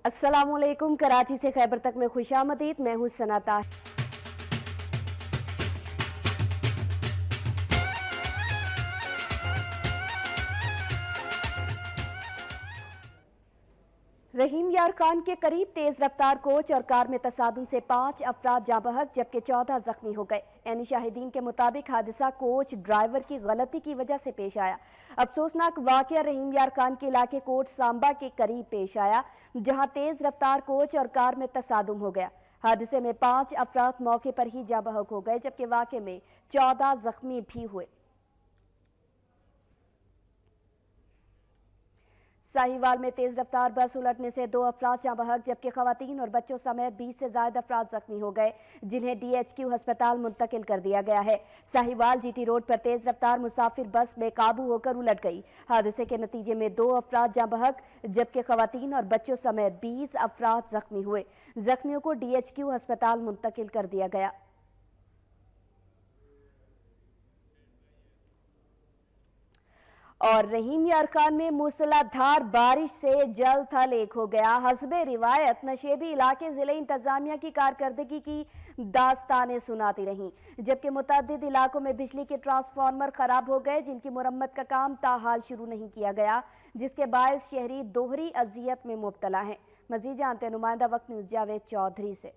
अस्सलाम वालेकुम। कराची से खैबर तक में खुशामदीद। मैं हूँ सनाता। रहीम यार खान के करीब तेज रफ्तार कोच और कार में तसादुम से 5 अफराद जाँ बहक जबकि 14 जख्मी हो गए। यानी शाहिदीन के मुताबिक हादसा कोच ड्राइवर की गलती की वजह से पेश आया। अफसोसनाक वाकया रहीम यार खान के इलाके कोट सांबा के करीब पेश आया, जहां तेज रफ्तार कोच और कार में तसादुम हो गया। हादसे में 5 अफराद मौके पर ही जाँ बहक हो गए जबकि वाकये में 14 जख्मी भी हुए। साहिवाल में तेज रफ्तार बस उलटने से 2 अफराद जाँ बहक जबकि खवातीन और बच्चों समेत 20 से ज्यादा अफराद जख्मी हो गए, जिन्हें DHQ अस्पताल मुंतकिल कर दिया गया है। साहिवाल GT रोड पर तेज रफ्तार मुसाफिर बस में काबू होकर उलट गई। हादसे के नतीजे में 2 अफराद जाँ बहक जबकि खवातीन और बच्चों समेत 20 अफराद जख्मी हुए। जख्मियों को DHQ अस्पताल मुंतकिल कर दिया गया। और रहीम यार खान में मूसलाधार बारिश से जल थल एक हो गया। हस्बे रिवायत नशेबी इलाके जिले इंतजामिया की कारकर्दगी की दास्तानें सुनाती रहीं, जबकि मुतअद्दिद इलाकों में बिजली के ट्रांसफार्मर खराब हो गए, जिनकी मुरम्मत का काम ताहाल शुरू नहीं किया गया, जिसके बायस शहरी दोहरी अजियत में मुब्तला हैं। मजीद जानते हैं नुमाइंदा वक्त न्यूज़ जावेद चौधरी से।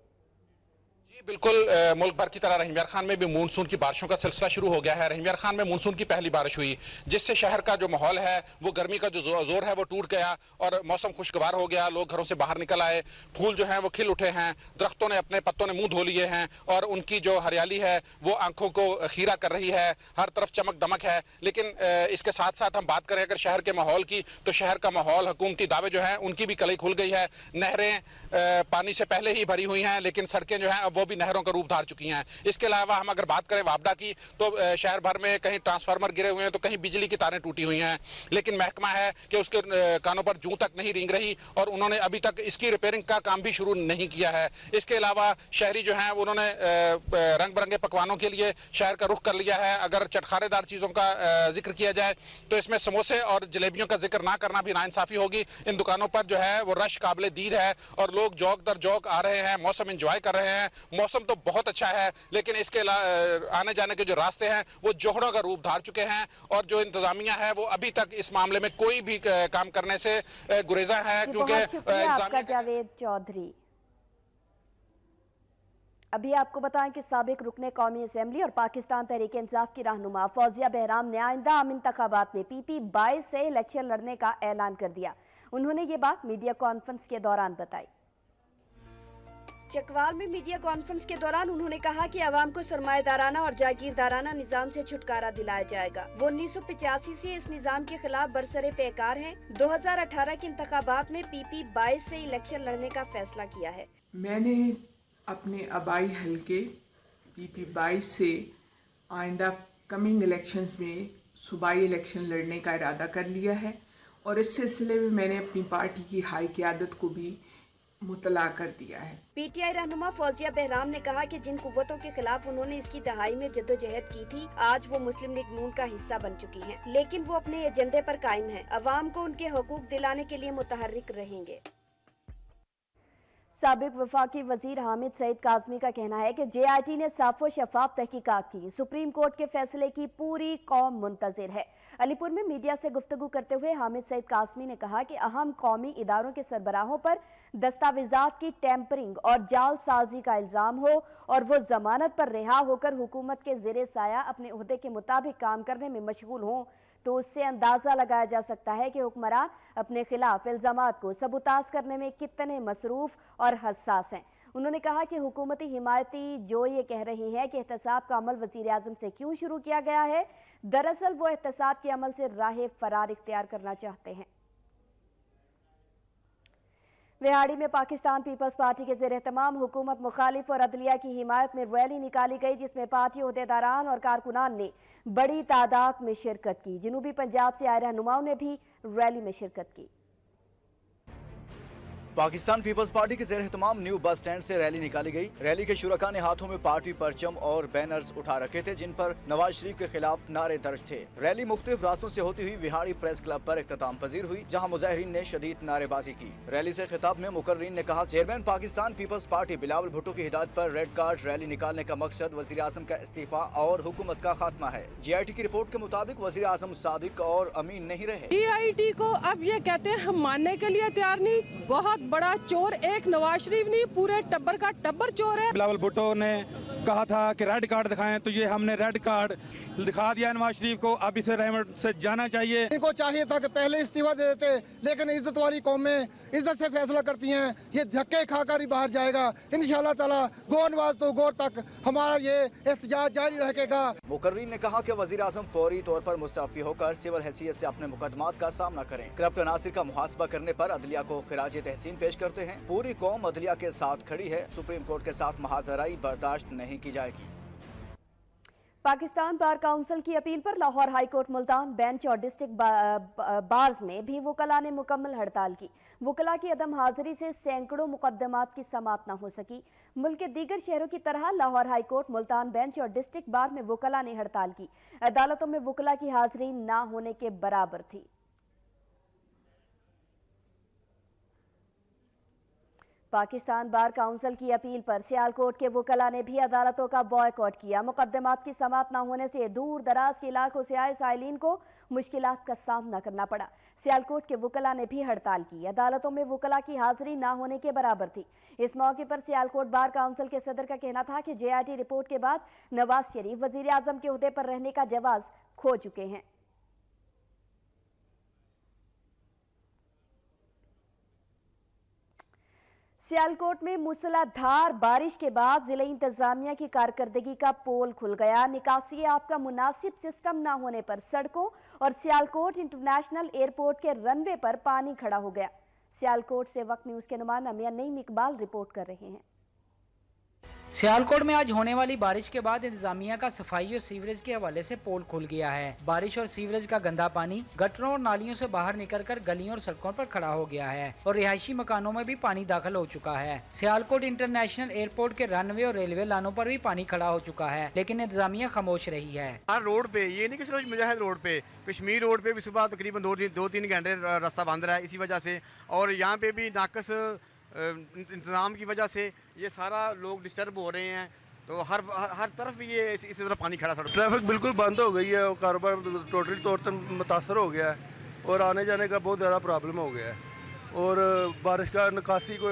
जी बिल्कुल, मुल्क भर की तरह रहीम यार खान में भी मानसून की बारिशों का सिलसिला शुरू हो गया है। रहीम यार खान में मानसून की पहली बारिश हुई, जिससे शहर का जो माहौल है वो गर्मी का जो जोर है वो टूट गया और मौसम खुशगवार हो गया। लोग घरों से बाहर निकल आए, फूल जो हैं वो खिल उठे हैं, दरख्तों ने अपने पत्तों ने मुंह धो लिए हैं और उनकी जो हरियाली है वो आंखों को खीरा कर रही है। हर तरफ चमक दमक है। लेकिन इसके साथ साथ हम बात करें अगर शहर के माहौल की, तो शहर का माहौल, हुकूमती दावे जो हैं उनकी भी कलई खुल गई है। नहरें पानी से पहले ही भरी हुई हैं, लेकिन सड़कें जो हैं अब वो भी नहरों का रूप धार चुकी हैं। इसके अलावा हम अगर बात करें वापदा की, तो शहर भर में कहीं ट्रांसफार्मर गिरे हुए हैं तो कहीं बिजली की तारें टूटी हुई हैं, लेकिन महकमा है कि उसके कानों पर जूं तक नहीं रेंग रही और उन्होंने अभी तक इसकी रिपेयरिंग का काम भी शुरू नहीं किया है। इसके अलावा शहरी जो हैं उन्होंने रंग बिरंगे पकवानों के लिए शहर का रुख कर लिया है। अगर चटखारेदार चीज़ों का जिक्र किया जाए तो इसमें समोसे और जलेबियों का जिक्र ना करना भी नाइंसाफी होगी। इन दुकानों पर जो है वो रश काबिल दीद है और लोग जौक दर जौक आ रहे हैं, मौसम एंजॉय कर रहे हैं। मौसम तो बहुत अच्छा है, लेकिन इसके आने जाने के जो रास्ते हैं वो जोहड़ों का रूप धार चुके हैं और जो इंतजामिया है वो अभी तक इस मामले में कोई भी काम करने से गुरेजा है, क्योंकि जावेद चौधरी। अभी आपको बताएं कि साबिक रुकने कौमी असेंबली और पाकिस्तान तहरीक इंसाफ की रहनुमा फौजिया बहराम ने आइंदा आम इंतखाबात में PP 22 से इलेक्शन लड़ने का ऐलान कर दिया। उन्होंने ये बात मीडिया कॉन्फ्रेंस के दौरान बताई। चकवाल में मीडिया कॉन्फ्रेंस के दौरान उन्होंने कहा कि आवाम को सरमाएदाराना और जागीरदाराना निजाम से छुटकारा दिलाया जाएगा। वो 1985 से इस निजाम के खिलाफ बरसरे पैकार हैं। 2018 के इंतखाबात में PP 22 से इलेक्शन लड़ने का फैसला किया है। मैंने अपने आबाई हलके PP 22 से आइंदा कमिंग इलेक्शंस में सूबाई इलेक्शन लड़ने का इरादा कर लिया है और इस सिलसिले में मैंने अपनी पार्टी की हाई क़यादत को भी मुतला कर दिया है। PTI रहनुमा फौजिया बहराम ने कहा कि जिन कुव्वतों के खिलाफ उन्होंने इसकी दहाई में जद्दोजहद की थी, आज वो मुस्लिम लीग नून का हिस्सा बन चुकी हैं, लेकिन वो अपने एजेंडे पर कायम हैं। अवाम को उनके हुकूक दिलाने के लिए मुतहर्रिक रहेंगे। साबिक वफाकी वजीर हामिद सईद काज़मी का कहना है कि JIT ने साफ व शफाफ तहकीकात की। सुप्रीम कोर्ट के फैसले की पूरी कौम मुंतजिर है। अलीपुर में मीडिया से गुफ्तगू करते हुए हामिद सईद काज़मी ने कहा कि अहम कौमी इदारों के सरबराहों पर दस्तावेजात की टैंपरिंग और जालसाजी का इल्जाम हो और वो जमानत पर रिहा होकर हुकूमत के ज़ेरे साया अपने ओहदे के मुताबिक काम करने में मशगूल हों, तो उससे अंदाजा लगाया जा सकता है कि हुक्मरान अपने खिलाफ इल्जामात को सबूताज करने में कितने मसरूफ और हसास हैं। उन्होंने कहा कि हुकूमती हिमायती जो ये कह रही है कि एहतसाब का अमल वज़ीर आज़म से क्यों शुरू किया गया है, दरअसल वो एहतसाब के अमल से राह फरार इख्तियार करना चाहते हैं। विहाड़ी में पाकिस्तान पीपल्स पार्टी के ज़ेर एहतमाम हुकूमत मुखालिफ और अदलिया की हिमायत में रैली निकाली गई, जिसमें पार्टी ओहदेदारान और कारकुनान ने बड़ी तादाद में शिरकत की। जनूबी पंजाब से आए रहनुमाओं ने भी रैली में शिरकत की। पाकिस्तान पीपल्स पार्टी के ज़ेर एहतमाम न्यू बस स्टैंड से रैली निकाली गई। रैली के शुरका ने हाथों में पार्टी परचम और बैनर्स उठा रखे थे जिन पर नवाज शरीफ के खिलाफ नारे दर्ज थे। रैली मुख्तलिफ रास्तों से होती हुई विहाड़ी प्रेस क्लब पर इख्तिताम पजीर हुई, जहां मुजाहिरीन ने शदीद नारेबाजी की। रैली से खिताब में मुकर्रीन ने कहा, chairman Pakistan Peoples Party Bilawal Bhutto की हिदायत पर रेड कार्ड रैली निकालने का मकसद वज़ीर आज़म का इस्तीफा और हुकूमत का खात्मा है। GIT की रिपोर्ट के मुताबिक वज़ीर आज़म सादिक और अमीन नहीं रहे। GIT को अब ये कहते हैं हम मानने के लिए तैयार नहीं, बहुत बड़ा चोर एक नवाज शरीफ नहीं पूरे टब्बर का टब्बर चोर है। बिलावल भुट्टो ने कहा था कि रेड कार्ड दिखाएं, तो ये हमने रेड कार्ड दिखा दिया नवाज शरीफ को। अब इसे रहमत से जाना चाहिए। इनको चाहिए था कि पहले इस्तीफा दे देते, लेकिन इज्जत वाली कौमें इज्जत से फैसला करती हैं। ये धक्के खाकर ही बाहर जाएगा इंशाअल्लाह ताला। गौर नवाज तो गौर तक हमारा ये एहतजाज जारी रहेगा। मुकर्रीन ने कहा कि वज़ीर आज़म फौरी तौर पर मुस्तफ़ी होकर सिविल हैसियत से अपने मुकदमात का सामना करें। करप्ट अनासिर का मुहासबा करने पर अदलिया को खिराज तहसीन पेश करते हैं। पूरी कौम अदलिया के साथ खड़ी है। सुप्रीम कोर्ट के साथ महाजराई बर्दाश्त नहीं की जाएगी। पाकिस्तान बार काउंसिल की अपील पर Lahore high court Multan bench और डिस्ट्रिक्ट बार्स में भी वकला ने मुकम्मल हड़ताल की। वकला की अदम हाजिरी से सैकड़ों मुकदमात की समाअत न हो सकी। मुल्क के दीगर शहरों की तरह Lahore high court Multan bench और डिस्ट्रिक्ट बार में वकला ने हड़ताल की। अदालतों में वकला की हाजिरी न होने के बराबर थी। पाकिस्तान बार काउंसिल की अपील पर सियालकोट के वकला ने भी अदालतों का बॉयकॉट किया। मुकदमात की समाअत न होने से दूर दराज के इलाकों से आए साइलिन को मुश्किलात का सामना करना पड़ा। सियालकोट के वकला ने भी हड़ताल की। अदालतों में वकला की हाजिरी न होने के बराबर थी। इस मौके पर सियालकोट बार काउंसिल के सदर का कहना था कि JIT रिपोर्ट के बाद नवाज शरीफ वजीर आजम के ओहदे पर रहने का जवाज खो चुके हैं। सियालकोट में मूसलाधार बारिश के बाद जिले इंतजामिया की कारकर्दगी का पोल खुल गया। निकासी आब का मुनासिब सिस्टम न होने पर सड़कों और सियालकोट इंटरनेशनल एयरपोर्ट के रनवे पर पानी खड़ा हो गया। सियालकोट से वक्त न्यूज के नुमाइंदा मियां नईम इकबाल रिपोर्ट कर रहे हैं। सियालकोट में आज होने वाली बारिश के बाद इंतजामिया का सफाई और सीवरेज के हवाले से पोल खुल गया है। बारिश और सीवरेज का गंदा पानी गटरों और नालियों से बाहर निकलकर गलियों और सड़कों पर खड़ा हो गया है और रिहायशी मकानों में भी पानी दाखिल हो चुका है। सियालकोट इंटरनेशनल एयरपोर्ट के रनवे और रेलवे लानों पर भी पानी खड़ा हो चुका है, लेकिन इंतजामिया खामोश रही है। हर रोड पे, ये नहीं कि सिर्फ मुजाहिद रोड पे, कश्मीर रोड पे भी सुबह तकरीबन 2-3 घंटे रास्ता बंद रहा है इसी वजह से, और यहाँ पे भी नाकस इंतज़ाम की वजह से ये सारा लोग डिस्टर्ब हो रहे हैं। तो हर तरफ ये इसी तरह पानी खड़ा था। ट्रैफिक बिल्कुल बंद हो गई है और कारोबार टोटली तौर पर मुतासर हो गया है और आने जाने का बहुत ज़्यादा प्रॉब्लम हो गया है। और बारिश का निकासी को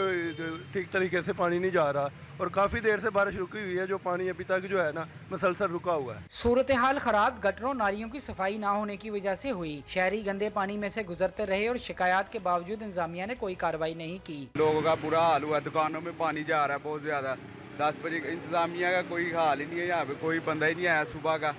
ठीक तरीके से पानी नहीं जा रहा और काफ़ी देर से बारिश रुकी हुई है, जो पानी अभी तक जो है ना मसलसल रुका हुआ है। सूरत हाल खराब गटरों नालियों की सफाई ना होने की वजह से हुई। शहरी गंदे पानी में से गुजरते रहे और शिकायत के बावजूद इंतजामिया ने कोई कार्रवाई नहीं की। लोगों का बुरा हाल हुआ, दुकानों में पानी जा रहा है बहुत ज़्यादा। 10 बजे इंतजामिया का कोई हाल ही नहीं है, यहाँ पे कोई बंदा ही नहीं आया सुबह का।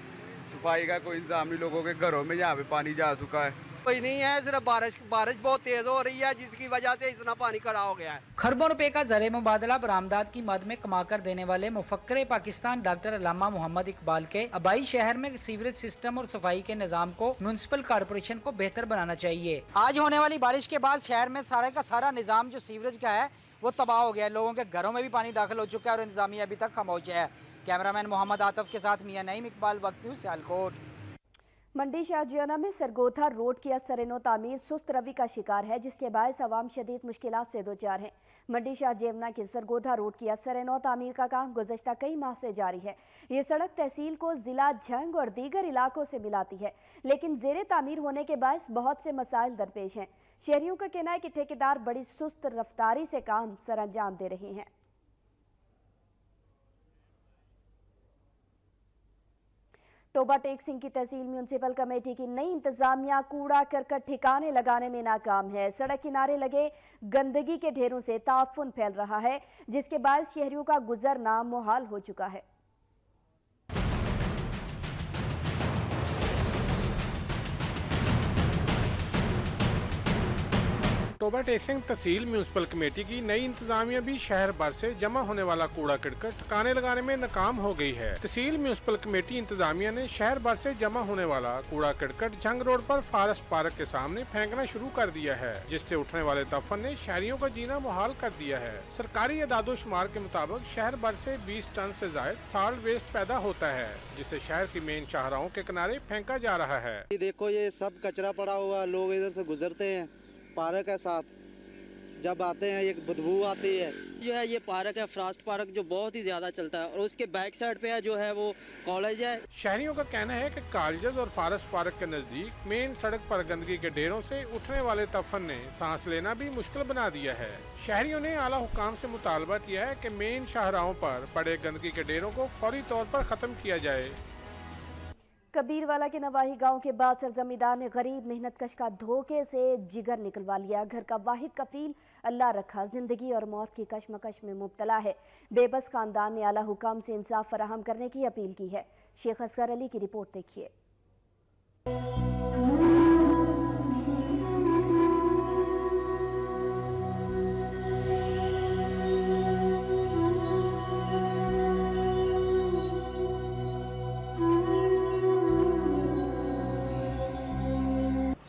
सफाई का कोई इंतजाम नहीं, लोगों के घरों में यहाँ पे पानी जा चुका है। कोई नहीं है, सिर्फ बारिश बहुत तेज हो रही है जिसकी वजह से इतना पानी खड़ा हो गया है। खरबों रुपए का ज़र मुबादला बरामदात की मद में कमा कर देने वाले मुफक्कर पाकिस्तान डॉक्टर अल्लामा मोहम्मद इकबाल के आबाई शहर में सीवरेज सिस्टम और सफाई के निज़ाम को म्यूनिसिपल कॉर्पोरेशन को बेहतर बनाना चाहिए। आज होने वाली बारिश के बाद शहर में सारे का सारा निज़ाम जो सीवरेज का है वो तबाह हो गया है। लोगों के घरों में भी पानी दाखिल हो चुका है और इंतजामिया अभी तक खामोश है। कैमरामैन मोहम्मद आतफ के साथ मियां नईम इकबाल, वक्त न्यूज़, सियालकोट। मंडी शाहजियाना में सरगोधा रोड की असरनो तामीर सुस्त रवि का शिकार है, जिसके बायस आवाम शदीद मुश्किलात से दो चार हैं। मंडी शाहजियाना के सरगोधा रोड की असरनो तामीर का काम गुज़श्ता कई माह से जारी है। ये सड़क तहसील को ज़िला झंग और दीगर इलाकों से मिलाती है, लेकिन ज़ेरे तामीर होने के बायस बहुत से मसाइल दरपेश हैं। शहरियों का कहना है कि ठेकेदार बड़ी सुस्त रफ्तारी से काम सरअंजाम दे रहे हैं। टोबा टेक सिंह की तहसील म्यूनसिपल कमेटी की नई इंतजामिया कूड़ा करकट ठिकाने लगाने में नाकाम है। सड़क किनारे लगे गंदगी के ढेरों से ताफुन फैल रहा है, जिसके बायस शहरियों का गुजरना मुहाल हो चुका है। अक्टूबर टेसिंग तहसील म्यूनसिपल कमेटी की नई इंतजामिया भी शहर भर से जमा होने वाला कूड़ा करकट ठिकाने लगाने में नाकाम हो गई है। तहसील म्यूनसिपल कमेटी इंतजामिया ने शहर भर से जमा होने वाला कूड़ा करकट जंग रोड पर फॉरेस्ट पार्क के सामने फेंकना शुरू कर दिया है, जिससे उठने वाले तफन ने शहरियों का जीना मुहाल कर दिया है। सरकारी अदादोशुमार के मुताबिक शहर भर से 20 टन से ज्यादा सॉल्ट वेस्ट पैदा होता है, जिसे शहर की मेन शाहराहों के किनारे फेंका जा रहा है। देखो ये सब कचरा पड़ा हुआ, लोग इधर से गुजरते हैं, पार्क है साथ, जब आते हैं एक बदबू आती है। जो है ये पार्क है फॉरेस्ट पार्क, जो बहुत ही ज्यादा चलता है, और उसके बैक साइड पे है जो है वो कॉलेज है। शहरियों का कहना है कि कॉलेज और फॉरेस्ट पार्क के नजदीक मेन सड़क पर गंदगी के ढेरों से उठने वाले तफन ने सांस लेना भी मुश्किल बना दिया है। शहरियों ने आला हुकाम से मुतालबा किया है कि मेन शाहराहों पर पड़े गंदगी के ढेरों को फौरी तौर पर खत्म किया जाए। कबीरवाला के नवाही गांव के बासर जमींदार ने गरीब मेहनतकश का धोखे से जिगर निकलवा लिया। घर का वाहिद कफील अल्लाह रखा जिंदगी और मौत की कशमकश में मुब्तला है। बेबस खानदान ने आला हुकाम से इंसाफ फराहम करने की अपील की है। शेख असगर अली की रिपोर्ट देखिए।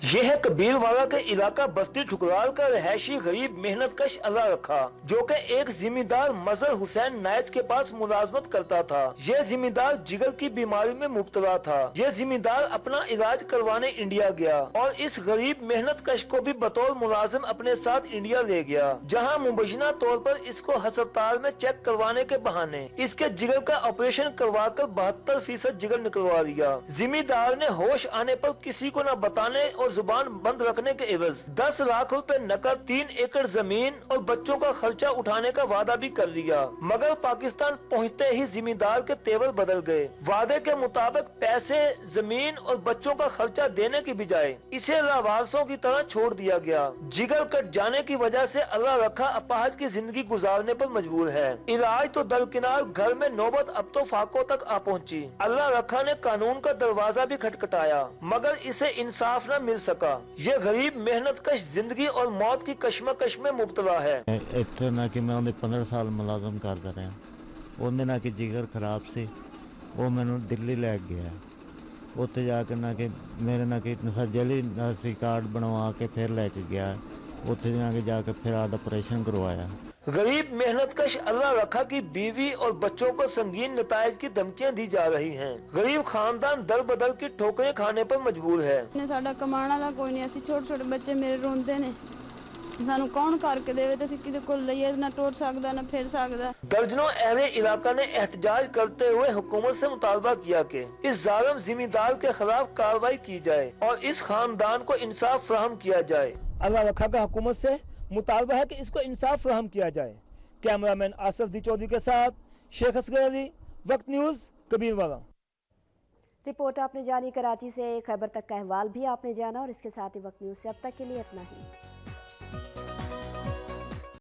यह है कबीरवाला के इलाका बस्ती ठुकराल का रहायशी गरीब मेहनतकश अल्लाह रखा, जो कि एक जिम्मेदार मजहर हुसैन नायत के पास मुलाजमत करता था। यह जिम्मेदार जिगर की बीमारी में मुब्तला था। यह जिम्मेदार अपना इलाज करवाने इंडिया गया और इस गरीब मेहनतकश को भी बतौर मुलाजिम अपने साथ इंडिया ले गया, जहां मुबैना तौर पर इसको अस्पताल में चेक करवाने के बहाने इसके जिगर का ऑपरेशन करवाकर 72% जिगर निकलवा दिया। जिम्मेदार ने होश आने पर किसी को न बताने और जुबान बंद रखने के एवज 10 लाख रुपए नकद, 3 एकड़ जमीन और बच्चों का खर्चा उठाने का वादा भी कर लिया, मगर पाकिस्तान पहुंचते ही जिम्मेदार के तेवर बदल गए। वादे के मुताबिक पैसे, जमीन और बच्चों का खर्चा देने की बजाय इसे लावारसों की तरह छोड़ दिया गया। जिगर कट जाने की वजह से अल्लाह रखा अपाहज की जिंदगी गुजारने पर मजबूर है। इलाज तो दरकिनार, घर में नौबत अब तो फाकों तक आ पहुंची। अल्लाह रखा ने कानून का दरवाजा भी खटखटाया, मगर इसे इंसाफ न मिल सका। ये गरीब मेहनतकश जिंदगी और मौत की कशमकश में मुब्तला है। इत्थे ना कि मैं उन्हें 15 साल मुलाजम करता रहा, उन्हें ना कि जिगर खराब से वो मैनू दिल्ली लै गया, उत्थे जाके ना कि मेरे ना कि सर्जरी नर्सी कार्ड बनवा के फिर लेके गया, उत्थे जाके फिर आधा ऑपरेशन करवाया। गरीब मेहनतकश अल्लाह रखा की बीवी और बच्चों को संगीन नतायज की धमकियां दी जा रही हैं। गरीब खानदान दर बदर की ठोकरें खाने पर मजबूर है। साडा कमाने वाला कोई नहीं, असीं छोटे छोटे बच्चे मेरे रोंदे ने, सानू कौन करके देवे ते असीं किदे कोल लईए, ना टुर सकदा ना फिर सकदा। दर्जनों अहले इलाका ने एहतजाज करते हुए हुकूमत से मुतालबा किया कि इस जालिम जिम्मेदार के खिलाफ कार्रवाई की जाए और इस खानदान को इंसाफ फराहम किया जाए। अल्लाह रखा का हुकूमत से मुतालबा है कि इसको इंसाफ फराहम किया जाए। कैमरामैन आसफ दी चौधरी के साथ शेख असगर अली, वक्त न्यूज, कबीरवाला। रिपोर्ट आपने जानी कराची से, खैबर तक का अहवाल भी आपने जाना और इसके साथ ही वक्त न्यूज से अब तक के लिए इतना ही।